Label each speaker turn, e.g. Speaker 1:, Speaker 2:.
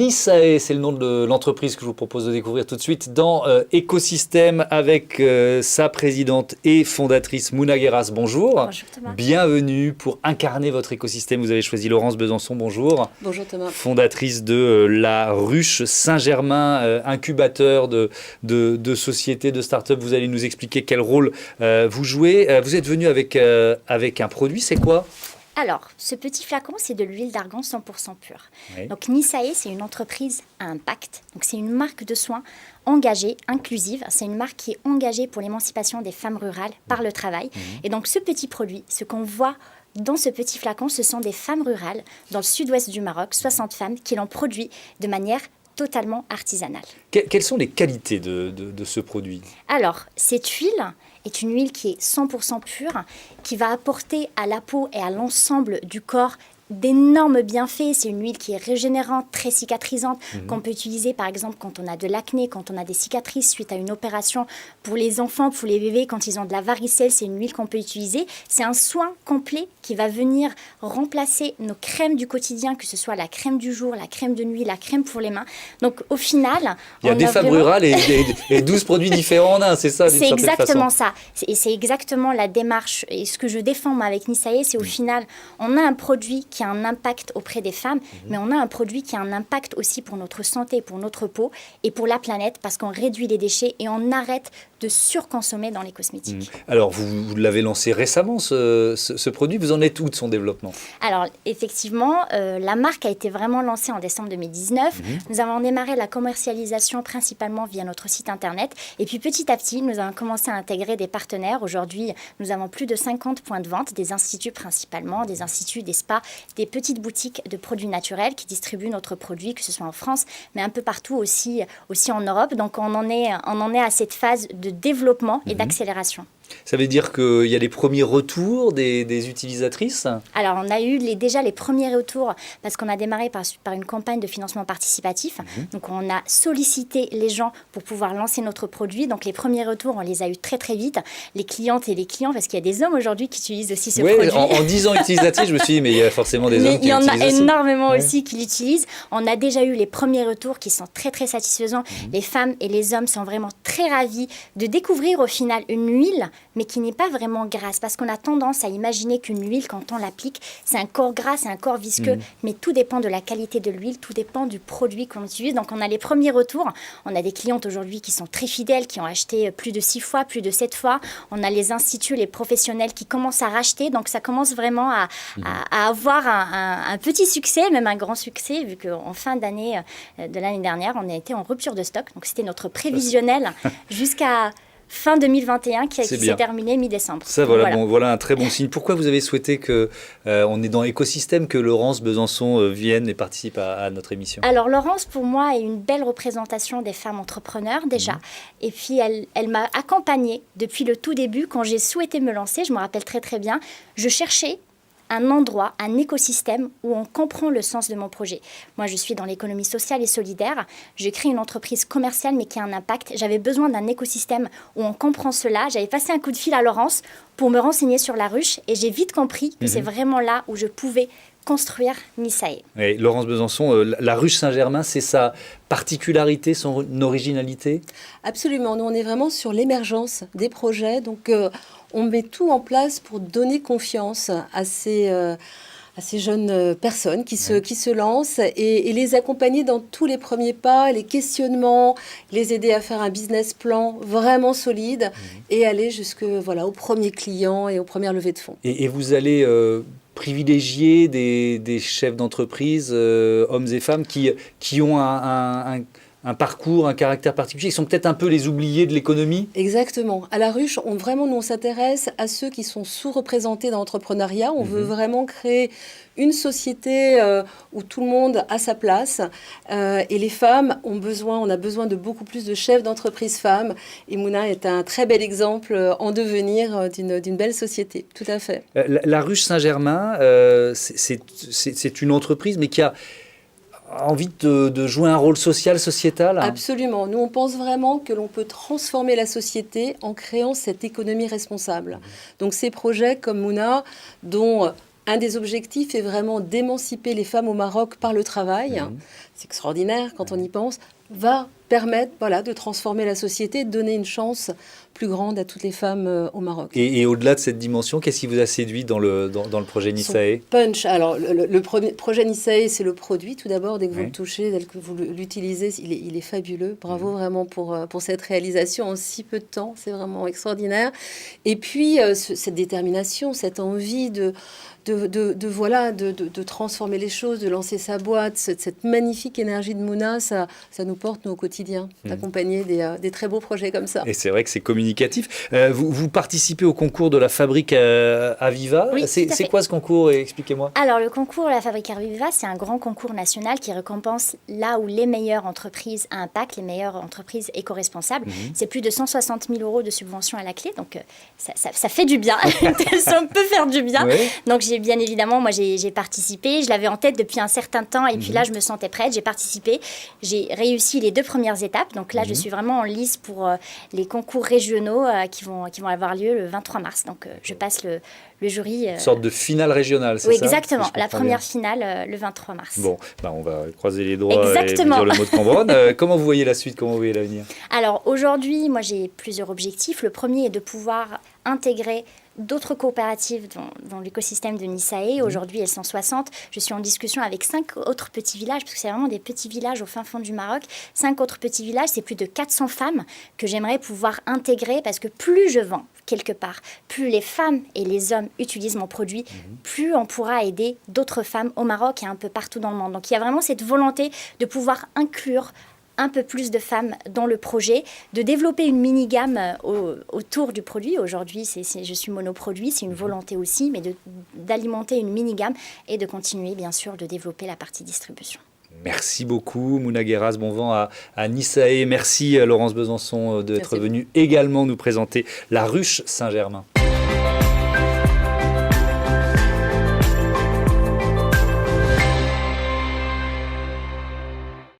Speaker 1: Nisae, c'est le nom de l'entreprise que je vous propose de découvrir tout de suite dans Écosystème avec sa présidente et fondatrice Mouna Guerras. Bonjour.
Speaker 2: Bonjour Thomas.
Speaker 1: Bienvenue pour incarner votre écosystème. Vous avez choisi Laurence Besançon. Bonjour.
Speaker 2: Bonjour Thomas.
Speaker 1: Fondatrice de la Ruche Saint-Germain, incubateur de sociétés, de start-up. Vous allez nous expliquer quel rôle vous jouez. Vous êtes venu avec un produit, c'est quoi ?
Speaker 2: Alors, ce petit flacon, c'est de l'huile d'argan 100% pure.
Speaker 1: Oui.
Speaker 2: Donc, Nisae, c'est une entreprise à impact. Donc, c'est une marque de soins engagée, inclusive. C'est une marque qui est engagée pour l'émancipation des femmes rurales par le travail. Et donc, ce petit produit, ce qu'on voit dans ce petit flacon, ce sont des femmes rurales dans le sud-ouest du Maroc, 60 femmes qui l'ont produit de manière totalement artisanale.
Speaker 1: Quelles sont les qualités de ce produit ?
Speaker 2: Alors, cette huile est une huile qui est 100% pure, qui va apporter à la peau et à l'ensemble du corps d'énormes bienfaits. C'est une huile qui est régénérante, très cicatrisante, qu'on peut utiliser par exemple quand on a de l'acné, quand on a des cicatrices suite à une opération. Pour les enfants, pour les bébés, quand ils ont de la varicelle, c'est une huile qu'on peut utiliser. C'est un soin complet qui va venir remplacer nos crèmes du quotidien, que ce soit la crème du jour, la crème de nuit, la crème pour les mains. Donc au final...
Speaker 1: Il y a des femmes rurales et 12 produits différents en un, c'est ça?
Speaker 2: C'est exactement ça. C'est exactement la démarche. Et ce que je défends moi, avec Nisae, c'est au final, on a un produit qui a un impact auprès des femmes, mais on a un produit qui a un impact aussi pour notre santé, pour notre peau et pour la planète, parce qu'on réduit les déchets et on arrête de surconsommer dans les cosmétiques.
Speaker 1: Alors, vous l'avez lancé récemment, ce produit. Vous en êtes où de son développement?
Speaker 2: Alors, effectivement, la marque a été vraiment lancée en décembre 2019. Nous avons démarré la commercialisation principalement via notre site Internet. Et puis, petit à petit, nous avons commencé à intégrer des partenaires. Aujourd'hui, nous avons plus de 50 points de vente, des instituts principalement, des instituts, des spas, des petites boutiques de produits naturels qui distribuent notre produit, que ce soit en France, mais un peu partout aussi en Europe. Donc, on en est à cette phase de développement et d'accélération.
Speaker 1: Ça veut dire qu'il y a les premiers retours des utilisatrices?
Speaker 2: Alors, on a eu déjà les premiers retours parce qu'on a démarré par une campagne de financement participatif. Donc, on a sollicité les gens pour pouvoir lancer notre produit. Donc, les premiers retours, on les a eu très, très vite. Les clientes et les clients, parce qu'il y a des hommes aujourd'hui qui utilisent aussi ce produit.
Speaker 1: En disant utilisatrice, je me suis dit, mais il y a forcément des hommes qui l'utilisent aussi.
Speaker 2: Il y en a énormément aussi qui l'utilisent. On a déjà eu les premiers retours qui sont très, très satisfaisants. Les femmes et les hommes sont vraiment très ravis de découvrir au final une huile mais qui n'est pas vraiment grasse, parce qu'on a tendance à imaginer qu'une huile, quand on l'applique, c'est un corps gras, c'est un corps visqueux, mais tout dépend de la qualité de l'huile, tout dépend du produit qu'on utilise. Donc on a les premiers retours, on a des clientes aujourd'hui qui sont très fidèles, qui ont acheté plus de 6 fois, plus de 7 fois, on a les instituts, les professionnels qui commencent à racheter, donc ça commence vraiment à avoir un petit succès, même un grand succès, vu qu'en fin d'année de l'année dernière, on a été en rupture de stock, donc c'était notre prévisionnel jusqu'à fin 2021 qui s'est terminé mi-décembre.
Speaker 1: Ça, voilà un très bon signe. Pourquoi vous avez souhaité on est dans Écosystème, que Laurence Besançon vienne et participe à notre émission?
Speaker 2: Alors Laurence, pour moi, est une belle représentation des femmes entrepreneurs déjà. Et puis elle m'a accompagnée depuis le tout début. Quand j'ai souhaité me lancer, je me rappelle très très bien, je cherchais un endroit, un écosystème où on comprend le sens de mon projet. Moi, je suis dans l'économie sociale et solidaire. Je crée une entreprise commerciale, mais qui a un impact. J'avais besoin d'un écosystème où on comprend cela. J'avais passé un coup de fil à Laurence pour me renseigner sur la ruche et j'ai vite compris que c'est vraiment là où je pouvais construire Nisae.
Speaker 1: Et Laurence Besançon, la ruche Saint-Germain, c'est sa particularité, son originalité?
Speaker 3: Absolument. Nous, on est vraiment sur l'émergence des projets. Donc, on met tout en place pour donner confiance à ces jeunes personnes qui se lancent et les accompagner dans tous les premiers pas, les questionnements, les aider à faire un business plan vraiment solide et aller au premier client et aux premières levées de fonds.
Speaker 1: Et vous allez privilégier des chefs d'entreprise, hommes et femmes, qui ont un parcours, un caractère particulier, qui sont peut-être un peu les oubliés de l'économie?
Speaker 3: Exactement. À la ruche, on s'intéresse à ceux qui sont sous-représentés dans l'entrepreneuriat. On veut vraiment créer une société où tout le monde a sa place. Et les femmes on a besoin de beaucoup plus de chefs d'entreprise femmes. Et Mouna est un très bel exemple en devenir d'une belle société. Tout à fait.
Speaker 1: La ruche Saint-Germain, c'est une entreprise, mais qui a envie de jouer un rôle social, sociétal?
Speaker 3: Absolument. Nous, on pense vraiment que l'on peut transformer la société en créant cette économie responsable. Donc, ces projets comme Mouna, dont un des objectifs est vraiment d'émanciper les femmes au Maroc par le travail. C'est extraordinaire quand on y pense. Va permettre de transformer la société, de donner une chance plus grande à toutes les femmes au Maroc.
Speaker 1: Et au-delà de cette dimension, qu'est-ce qui vous a séduit dans le projet Nisae?
Speaker 3: Punch. Alors, le premier projet Nisae, c'est le produit, tout d'abord. Dès que vous le touchez, dès que vous l'utilisez, il est fabuleux. Bravo vraiment pour cette réalisation en si peu de temps. C'est vraiment extraordinaire. Et puis, cette détermination, cette envie de transformer les choses, de lancer sa boîte, cette magnifique énergie de Mouna, ça nous porte, nous, au quotidien, d'accompagner des très beaux projets comme ça.
Speaker 1: Et c'est vrai que c'est communicatif. Vous participez au concours de la Fabrique Aviva.
Speaker 2: Oui,
Speaker 1: c'est quoi ce concours? Expliquez-moi.
Speaker 2: Alors, le concours de la Fabrique Aviva, c'est un grand concours national qui récompense là où les meilleures entreprises à impact, les meilleures entreprises éco-responsables. C'est plus de 160 000 € de subventions à la clé, donc ça fait du bien. Ça peut faire du bien.
Speaker 1: Oui.
Speaker 2: Donc, bien évidemment, moi j'ai participé, je l'avais en tête depuis un certain temps et puis là je me sentais prête, j'ai participé, j'ai réussi les 2 premières étapes, donc là je suis vraiment en lice pour les concours régionaux qui vont avoir lieu le 23 mars, donc je passe le jury.
Speaker 1: Une sorte de finale régionale, c'est
Speaker 2: oui,
Speaker 1: ça?
Speaker 2: exactement,
Speaker 1: Si
Speaker 2: la première finale le 23 mars.
Speaker 1: Bon, on va croiser les doigts
Speaker 2: exactement.
Speaker 1: et dire le mot de Cambronne. Comment vous voyez la suite? Comment vous voyez l'avenir?
Speaker 2: Alors aujourd'hui, moi j'ai plusieurs objectifs. Le premier est de pouvoir intégrer d'autres coopératives dans l'écosystème de Nisae. Aujourd'hui, elles sont 60. Je suis en discussion avec 5 autres petits villages, parce que c'est vraiment des petits villages au fin fond du Maroc. 5 autres petits villages, c'est plus de 400 femmes que j'aimerais pouvoir intégrer, parce que plus je vends quelque part, plus les femmes et les hommes utilisent mon produit, plus on pourra aider d'autres femmes au Maroc et un peu partout dans le monde. Donc il y a vraiment cette volonté de pouvoir inclure un peu plus de femmes dans le projet, de développer une mini-gamme autour du produit. Aujourd'hui, je suis monoproduit, c'est une volonté aussi, mais d'alimenter une mini-gamme et de continuer, bien sûr, de développer la partie distribution.
Speaker 1: Merci beaucoup, Mouna Guerraz. Bon vent à Nisae. Merci, Laurence Besançon, d'être venue également nous présenter la ruche Saint-Germain.